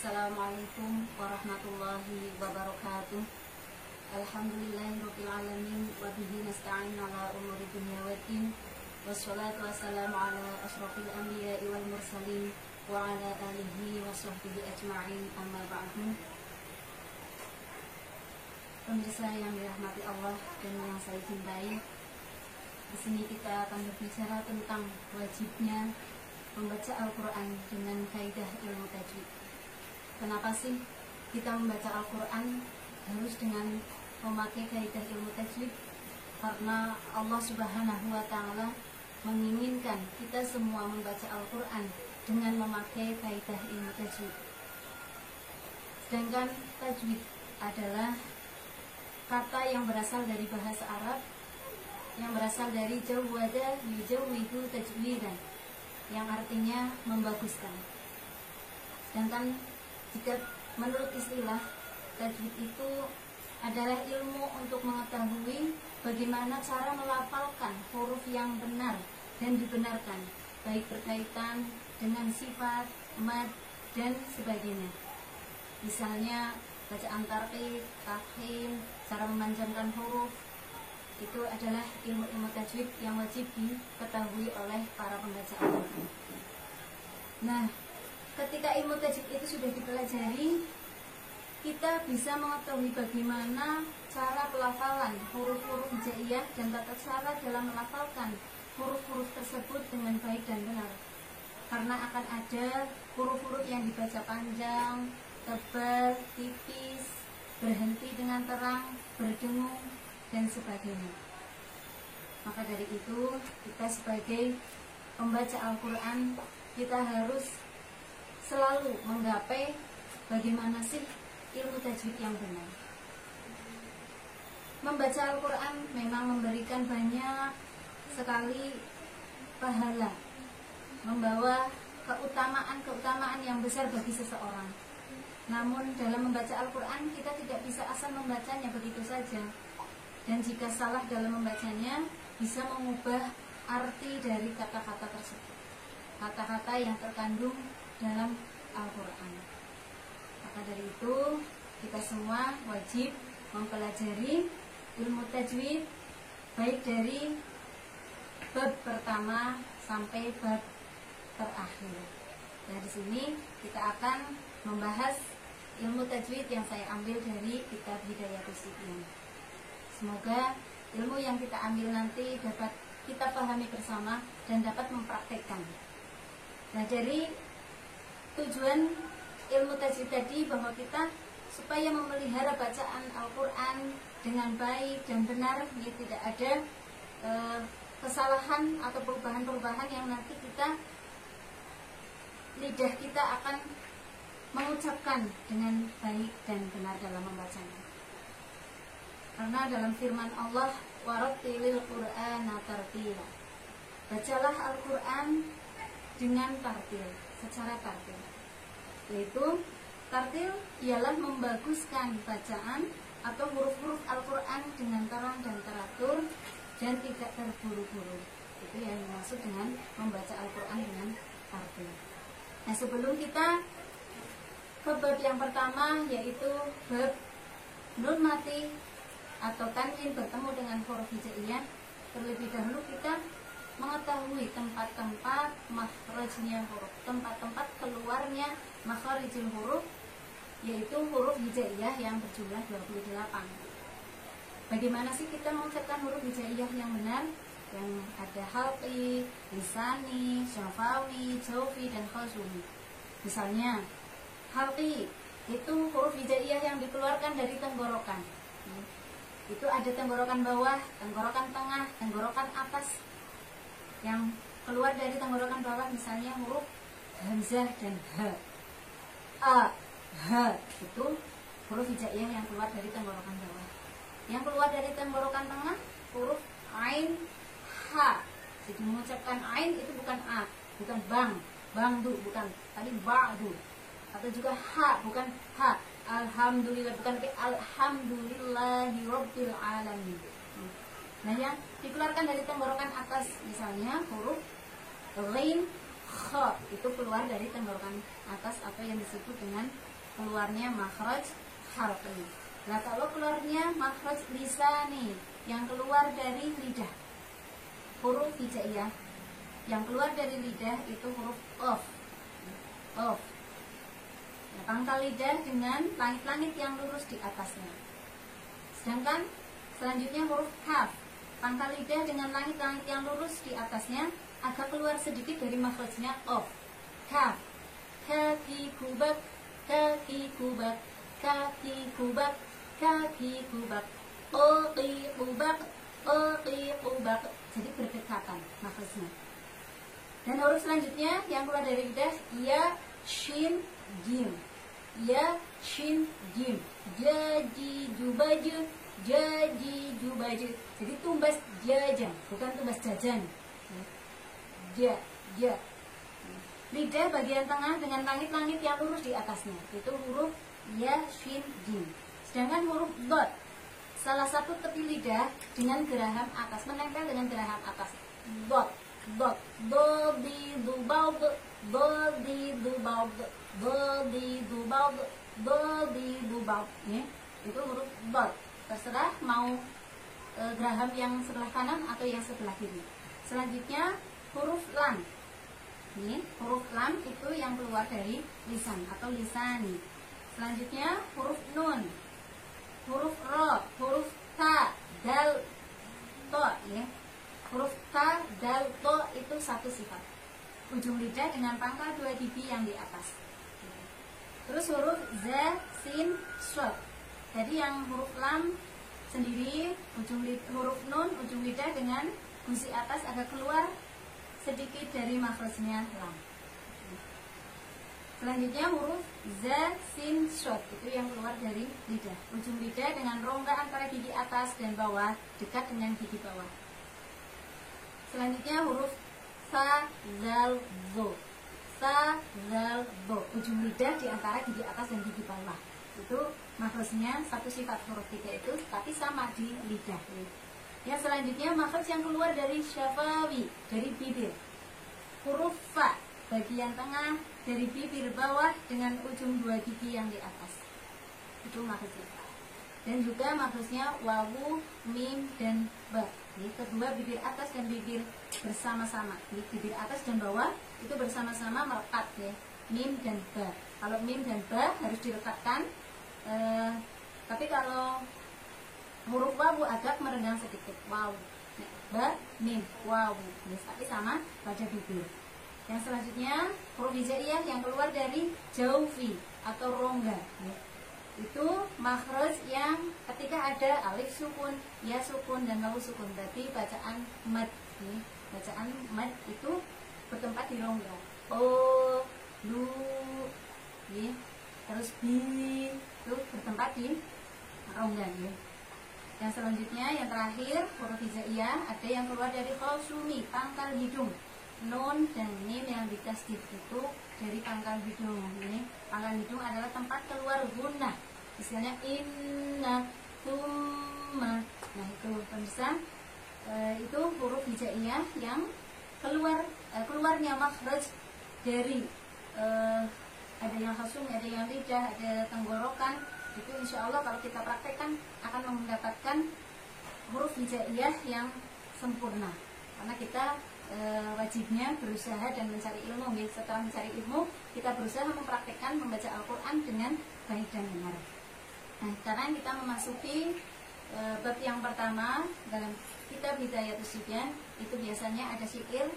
Assalamualaikum warahmatullahi wabarakatuh. Alhamdulillahirabbil alamin wa bihi nasta'in ala umuri dunya waddin. Wassalatu wassalamu ala asyrafil anbiya'i wal mursalin wa ala alihi wa sahbihi ajma'in, amma ba'du. Pemirsa yang dirahmati Allah dan yang saya cintai, di sini kita akan berbicara tentang wajibnya membaca Al-Quran dengan kaidah ilmu tajwid. Kenapa sih kita membaca Al-Quran harus dengan memakai kaidah ilmu tajwid? Karena Allah Subhanahu wa Ta'ala menginginkan kita semua membaca Al-Quran dengan memakai kaidah ilmu tajwid. Sedangkan tajwid adalah kata yang berasal dari bahasa Arab, yang berasal dari jawwada yujawwidu tajwidan, yang artinya membaguskan. Sedangkan jika menurut istilah, tajwid itu adalah ilmu untuk mengetahui bagaimana cara melafalkan huruf yang benar dan dibenarkan, baik berkaitan dengan sifat, mad, dan sebagainya. Misalnya bacaan tarqiq, tafkhim, cara memanjangkan huruf, itu adalah ilmu-ilmu tajwid yang wajib diketahui oleh para pembaca Al-Quran. Nah, ketika ilmu tajwid itu sudah dipelajari, kita bisa mengetahui bagaimana cara pelafalan huruf-huruf hijaiyah dan tata cara dalam melafalkan huruf-huruf tersebut dengan baik dan benar. Karena akan ada huruf-huruf yang dibaca panjang, tebal, tipis, berhenti dengan terang, berdengung, dan sebagainya. Maka dari itu, kita sebagai pembaca Al-Quran, kita harus selalu menggapai bagaimana sih ilmu tajwid yang benar. Membaca Al-Quran memang memberikan banyak sekali pahala, membawa keutamaan yang besar bagi seseorang. Namun dalam membaca Al-Quran kita tidak bisa asal membacanya begitu saja. Dan jika salah dalam membacanya, bisa mengubah arti dari kata-kata tersebut, kata-kata yang terkandung dalam Al-Quran. Maka dari itu, kita semua wajib mempelajari ilmu tajwid, baik dari bab pertama sampai bab terakhir. Nah, di sini kita akan membahas ilmu tajwid yang saya ambil dari kitab Hidayatus Sibyan. Semoga ilmu yang kita ambil nanti dapat kita pahami bersama dan dapat mempraktekkan. Nah, dari tujuan ilmu tajwid tadi bahwa kita supaya memelihara bacaan Al-Quran dengan baik dan benar, ya, tidak ada kesalahan atau perubahan-perubahan yang nanti lidah kita akan mengucapkan dengan baik dan benar dalam membacanya. Karena dalam firman Allah, warattilil Qur'ana tartila, bacalah Al-Quran dengan tartil, secara tartil. Yaitu tartil ialah membaguskan bacaan atau huruf-huruf Al-Quran dengan terang dan teratur dan tidak terburu-buru. Itu yang dimaksud dengan membaca Al-Quran dengan tartil. Nah, sebelum kita ke bab yang pertama, yaitu bab nun mati atau tanwin bertemu dengan huruf hijaiyah, terlebih dahulu kita mengetahui tempat-tempat makhrajnya huruf, tempat-tempat keluarnya makharijul huruf, yaitu huruf hijaiyah yang berjumlah 28. Bagaimana sih kita mengucapkan huruf hijaiyah yang benar? Yang ada halqi, lisani, syafawi, jawfi, dan khazumi. Misalnya halqi itu huruf hijaiyah yang dikeluarkan dari tenggorokan. Itu ada tenggorokan bawah, tenggorokan tengah, tenggorokan atas. Yang keluar dari tenggorokan bawah misalnya huruf hamzah dan ha. A, ha, itu huruf hijaiyah yang keluar dari tenggorokan bawah. Yang keluar dari tenggorokan tengah huruf ain, ha. Jadi mengucapkan ain itu bukan a, bukan bangdu, bukan tadi ba'du. Atau juga ha, bukan ha. Alhamdulillah, bukan alhamdulillahi rabbil alamin. Nah, yang dikeluarkan dari tenggorokan atas misalnya huruf ghain, kha, itu keluar dari tenggorokan atas atau yang disebut dengan keluarnya makhraj halqi. Nah, kalau keluarnya makhraj lisani, yang keluar dari lidah, huruf hijaiyah yang keluar dari lidah itu huruf of. Nah, pangkal lidah dengan langit-langit yang lurus di atasnya. Sedangkan selanjutnya huruf kaf, pangkal lidah dengan langit-langit yang lurus di atasnya, agak keluar sedikit dari makhrajnya of. Kaf, kaki kubak, kaki kubak, kaki kubak, kaki kubak, oqi kubak, oqi kubak. Jadi berdekatan makhrajnya. Dan huruf selanjutnya yang keluar dari lidah ya, shin, jim. Ya, shin, jim. Jaji, jubaju, jaji, jubaju. Jadi tumbas jajan, bukan tumbas jajan. Ja. Lidah bagian tengah dengan langit-langit yang lurus di atasnya, itu huruf ya, shin, jim. Sedangkan huruf dot, salah satu tepi lidah dengan geraham atas, menempel dengan geraham atas. Dot. Do di du bau, do di du bau, do di du bau, do di du bau. Itu huruf dot. Terserah mau geraham yang sebelah kanan atau yang sebelah kiri. Selanjutnya huruf lam. Huruf lam itu yang keluar dari lisan atau lisani. Selanjutnya huruf nun, huruf ro, huruf ta, dal, to. Huruf ta, dal, to itu satu sifat. Ujung lidah dengan pangkal dua gigi yang di atas. Terus huruf za, sin, shod. Jadi yang huruf lam sendiri, huruf nun, ujung lidah dengan gusi atas agak keluar sedikit dari makhrajnya lam. Selanjutnya huruf za, sin, shod itu yang keluar dari lidah. Ujung lidah dengan rongga antara gigi atas dan bawah dekat dengan gigi bawah. Selanjutnya huruf sa, zal, zo. Sa, zal, zo. Ujung lidah di antara gigi atas dan gigi bawah. Itu makhrajnya satu sifat huruf tiga itu, tapi sama di lidah. Yang selanjutnya makhraj yang keluar dari syafawi, dari bibir. Huruf fa, bagian tengah dari bibir bawah dengan ujung dua gigi yang di atas. Itu makhrajnya. Dan juga makhrajnya wawu, mim, dan ba. Ini kedua bibir atas dan bibir bersama-sama. Ini bibir atas dan bawah itu bersama-sama melekat ya. Mim dan ba. Kalau mim dan ba harus direkatkan. Tapi kalau huruf wawu agak merenggang sedikit. Wawu. Ba, mim, wawu. Ini tapi sama pada bibir. Yang selanjutnya huruf hijaiyah yang keluar dari jaufi atau rongga. Itu makhraj yang ketika ada alif sukun, ya sukun, dan wawu sukun. Berarti bacaan mad. Bacaan mad itu bertempat di rongga. O, lu, terus bi itu bertempat di rongga. Yang selanjutnya yang terakhir huruf hijaiyah ada yang keluar dari khosumi, pangkal hidung. Nun dan mim yang ditasdid itu dari pangkal hidung. Ini pangkal hidung adalah tempat keluar gunnah. Misalnya inna, thumma. Nah itu pemirsa, itu huruf hijaiyah yang keluarnya makhraj dari ada yang khasum, ada yang lidah, ada tenggorokan. Itu insya Allah kalau kita praktekkan akan mendapatkan huruf hijaiyah yang sempurna. Karena kita wajibnya berusaha dan mencari ilmu. Setelah mencari ilmu, kita berusaha mempraktekkan membaca Al-Quran dengan baik dan benar. Nah, sekarang kita memasuki bab yang pertama dalam kitab Hidayatus Sibyan. Itu biasanya ada syair.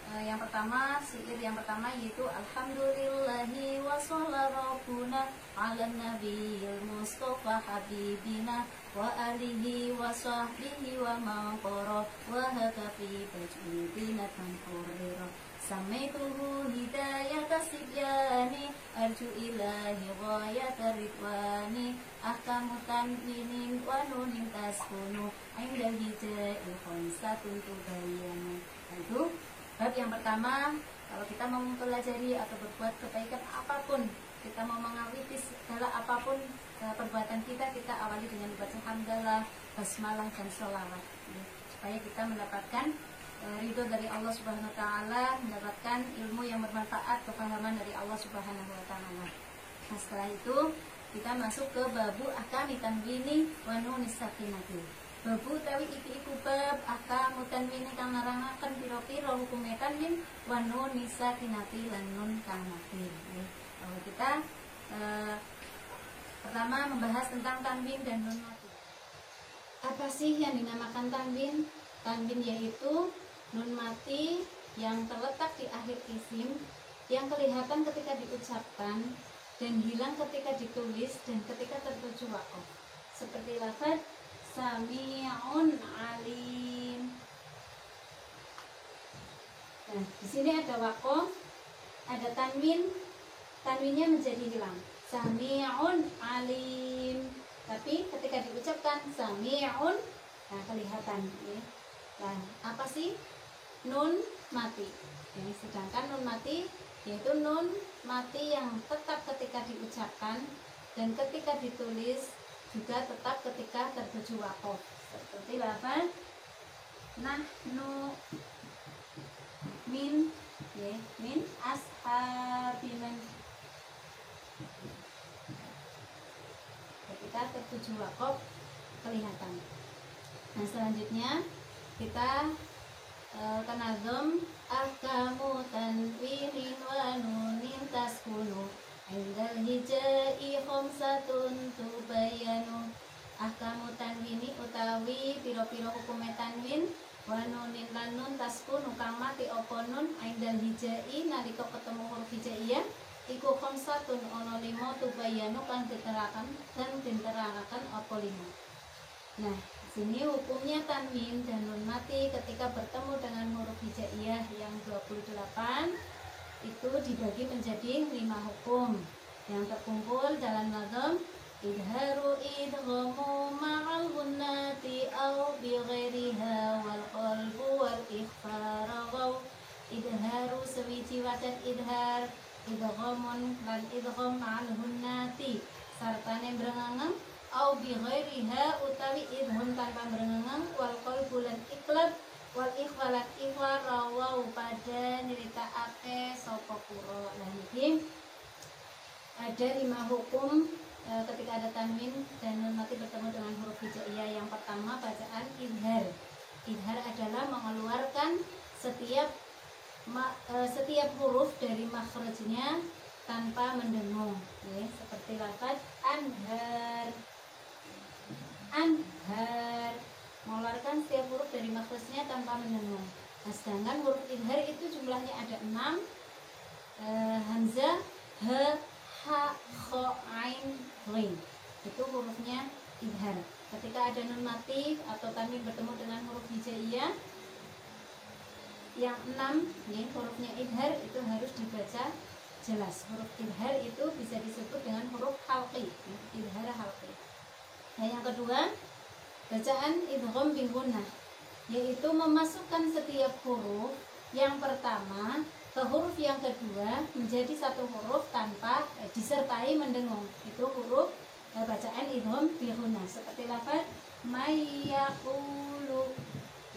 Syair yang pertama yaitu Alhamdulillahi wa shollallahu rabbuna ala nabiyil mustafa habibina wa alihi wa sahbihi wa man qara wa hakafi bajudina tanqurira samaituhu Hidayatus Sibyani arju ilahi ghayata ridwani ahkamu tanwinin wa nunin taskunu inda hijai khamsatun tubayyanu. Itu bab yang pertama. Kalau kita mau mempelajari atau berbuat kebaikan apapun, kita mau mengawiti segala apapun perbuatan kita awali dengan membaca hamdalah, basmalah, dan sholawat supaya kita mendapatkan ridho dari Allah Subhanahu wa taala, mendapatkan ilmu yang bermanfaat, kefahaman dari Allah Subhanahu wa taala. Nah, setelah itu kita masuk ke babu ahkami tanwini wa nunis sakinati. Babu utawi iki iku bab ahkam tanwini kang nerangaken pira-pira hukume tanwin wa nunis sakinati lan nun kang mati. Kita pertama membahas tentang tanwin dan nun mati. Apa sih yang dinamakan tanwin? Tanwin yaitu nun mati yang terletak di akhir isim, yang kelihatan ketika diucapkan dan hilang ketika ditulis dan ketika tertuju waqaf. Seperti lafaz Sami'un alim. Nah, di sini ada waqaf, ada tanwin, tanwinnya menjadi hilang. Sami'un alim. Tapi ketika diucapkan Sami'un, nah kelihatan. Nah, apa sih nun mati? Sedangkan nun mati yaitu nun mati yang tetap ketika diucapkan dan ketika ditulis juga tetap ketika tertuju waqaf. Seperti lafaz nahnu min ashabiman. Ketika tertuju waqaf kelihatan. Nah, selanjutnya kita tanazum ahkamu tanwinin wa nunin taskunu indal hijai khamsatun tubayanu. Ahkamu tanwini utawi piro-piro hukume tanwin wa nunin lan nun taskunu kang mati apa nun indal hijai nalika ketemu huruf hijaiyah iku khamsatun ana 5 tubayanu kang diterangkan apa 5. Nah, sini hukumnya tanwin dan nun mati ketika bertemu dengan huruf hijaiyah yang 28 itu dibagi menjadi 5 hukum yang terkumpul dalam nazam idharu idghamu ma'al gunnati aw bi ghairiha wal qalbu wal ikhfaraghaw. Idharu sewiji wacan idhar, idghamun lan idgham ma'al gunnati sartane brengangeng au bi ghairiha utawi idham tanpa berengeng wal qalbu lan iklab wal ikhwalat ikhwarawaw pada niritaake sapa pura. Lah iki ada 5 hukum ketika ada tanwin dan nun mati bertemu dengan huruf hijaiyah. Yang pertama bacaan idhar. Idhar adalah mengeluarkan setiap huruf dari makhrajnya tanpa mendengung. Seperti lafaz anhar. Anhar mengeluarkan setiap huruf dari makhrajnya tanpa mendengung. Nah, sedangkan huruf idhar itu jumlahnya ada 6, hamzah, ha, kha, ain, ghain. Itu hurufnya idhar. Ketika ada nun mati atau tanwin bertemu dengan huruf hijaiyah yang 6, hurufnya idhar itu harus dibaca jelas. Huruf idhar itu bisa disebut dengan huruf halqi, idhar halqi. Nah, yang kedua bacaan idgham bi gunnah, yaitu memasukkan setiap huruf yang pertama ke huruf yang kedua menjadi satu huruf tanpa disertai mendengung. Itu huruf bacaan idgham bi gunnah. Seperti lafaz mayyaqulu.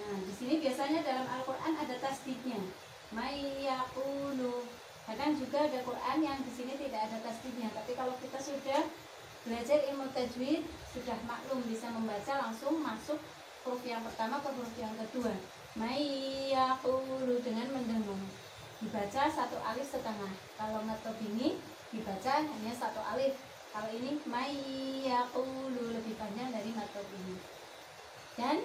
Nah, di sini biasanya dalam Al-Qur'an ada tasdidnya. Mayyaqulu. Kadang juga ada Quran yang di sini tidak ada tasdidnya, tapi kalau kita sudah belajar ilmu tajwid, sudah maklum bisa membaca langsung masuk huruf yang pertama ke huruf yang kedua. Mayyaqulu dengan mendengung. Dibaca 1 alif setengah. Kalau matob ini dibaca hanya 1 alif. Kalau ini mayyaqulu lebih panjang dari matob ini. Dan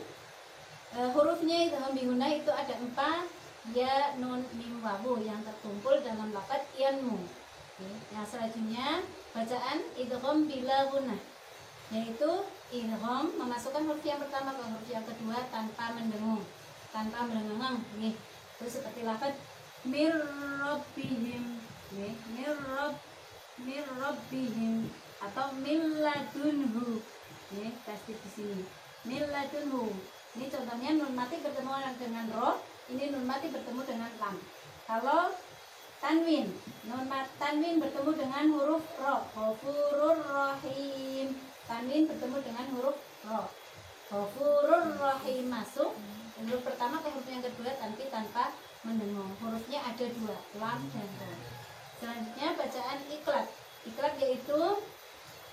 hurufnya itu binguna itu ada 4, ya, nun, mim, wawu yang terkumpul dalam lafaz yanmu. Yang selanjutnya bacaan idgham bila gunnah, yaitu idgham memasukkan huruf yang pertama ke huruf yang kedua tanpa mendengung, tanpa merengeng. Itu seperti lafaz mir rabbihim, mir rabbihim atau min ladunhu. Tasdid di sini min ladunhu. Ini contohnya nun mati bertemu dengan ro, ini nun mati bertemu dengan lam. Kalau tanwin, tanwin bertemu dengan huruf ro, ghafurur rahim. Tanwin bertemu dengan huruf ro, ghafurur rahim masuk huruf pertama ke huruf yang kedua tapi tanpa mendengung. Hurufnya ada 2, lam dan ro. Selanjutnya bacaan iklab. Iklab yaitu itu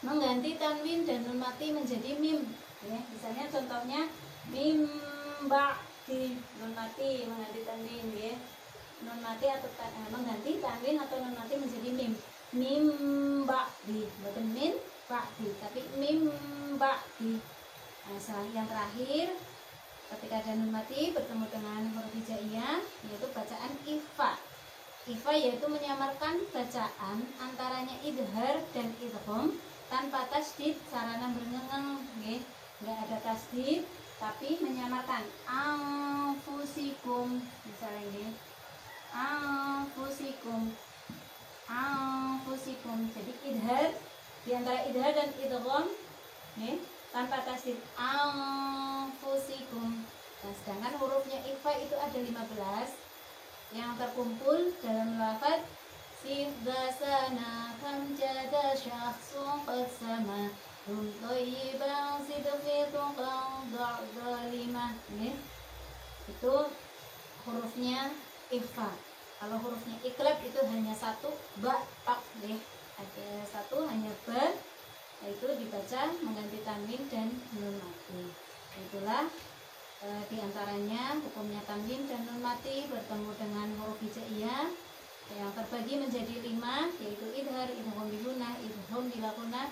mengganti tanwin dan nun mati menjadi mim. Ya, misalnya contohnya mim ba'di, nun mati mengganti tanwin, ya. Nun mati atau mengganti tanwin atau nun mati menjadi mim. Mim ba'di, bukan min ba'di, tapi mim ba'di. Nah, yang terakhir, ketika ada nun mati bertemu dengan huruf hijaiyah, yaitu bacaan ikhfa. Ikhfa yaitu menyamarkan bacaan antaranya idhar dan idgham tanpa tasdid, sarana berngengeng, nggak ada tasdid, tapi menyamarkan anfusikum, misalnya ini anfusikum, anfusikum. Jadi idhar, di antara idhar dan idgham, tanpa tasdid, anfusikum. Nah, sedangkan hurufnya ikhfa itu ada 15 yang terkumpul dalam lafaz Sidasana kam jada syakhsun qad sama Rum toyiban sidfitun qam da'dalimah. Itu hurufnya ikhfa. Kalau hurufnya iklab itu hanya satu, ba, tak, ada satu, hanya ba, yaitu dibaca mengganti tanwin dan nun mati. Itulah diantaranya hukumnya tanwin dan nun mati bertemu dengan huruf hijaiyah yang terbagi menjadi 5, yaitu idhar, idgham bigunah, idgham bilakunah,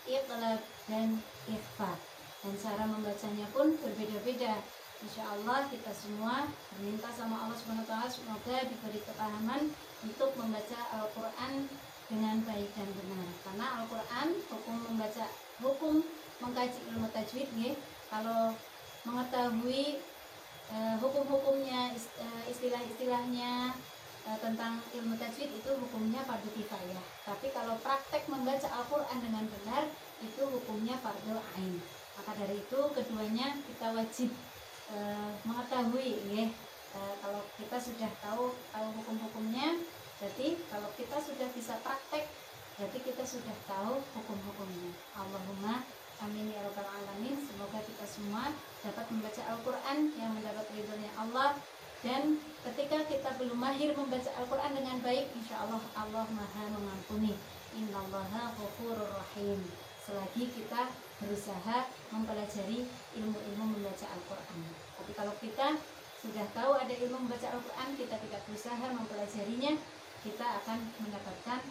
iqlab, dan ikhfa. Dan cara membacanya pun berbeda-beda. Insya Allah kita semua meminta sama Allah SWT semoga diberi kepahaman untuk membaca Al-Quran dengan baik dan benar. Karena Al-Quran hukum mengkaji ilmu tajwid, kalau mengetahui hukum-hukumnya, istilah-istilahnya tentang ilmu tajwid itu hukumnya fardu kifayah. Tapi kalau praktek membaca Al-Quran dengan benar itu hukumnya fardu ain. Maka dari itu keduanya kita wajib mengetahui, kalau kita sudah tahu hukum-hukumnya, berarti kalau kita sudah bisa praktek, berarti kita sudah tahu hukum-hukumnya. Allahumma amin ya rabbal alamin. Semoga kita semua dapat membaca Al-Quran yang mendapat ridhonya Allah. Dan ketika kita belum mahir membaca Al-Quran dengan baik, insya Allah Allah maha mengampuni. Innallaha ghafurur rahim. Selagi kita berusaha mempelajari ilmu-ilmu membaca Al-Quran. Tapi kalau kita sudah tahu ada ilmu membaca Al-Quran, kita tidak berusaha mempelajarinya, kita akan mendapatkan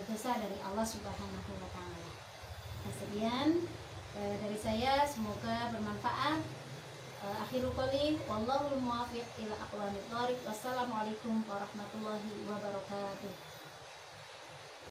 dosa dari Allah Subhanahu wa Ta'ala. Nah, sekian dari saya, semoga bermanfaat. Akhirul qouli wallahul muwaffiq ila aqwamit thoriq. Wassalamualaikum warahmatullahi wabarakatuh.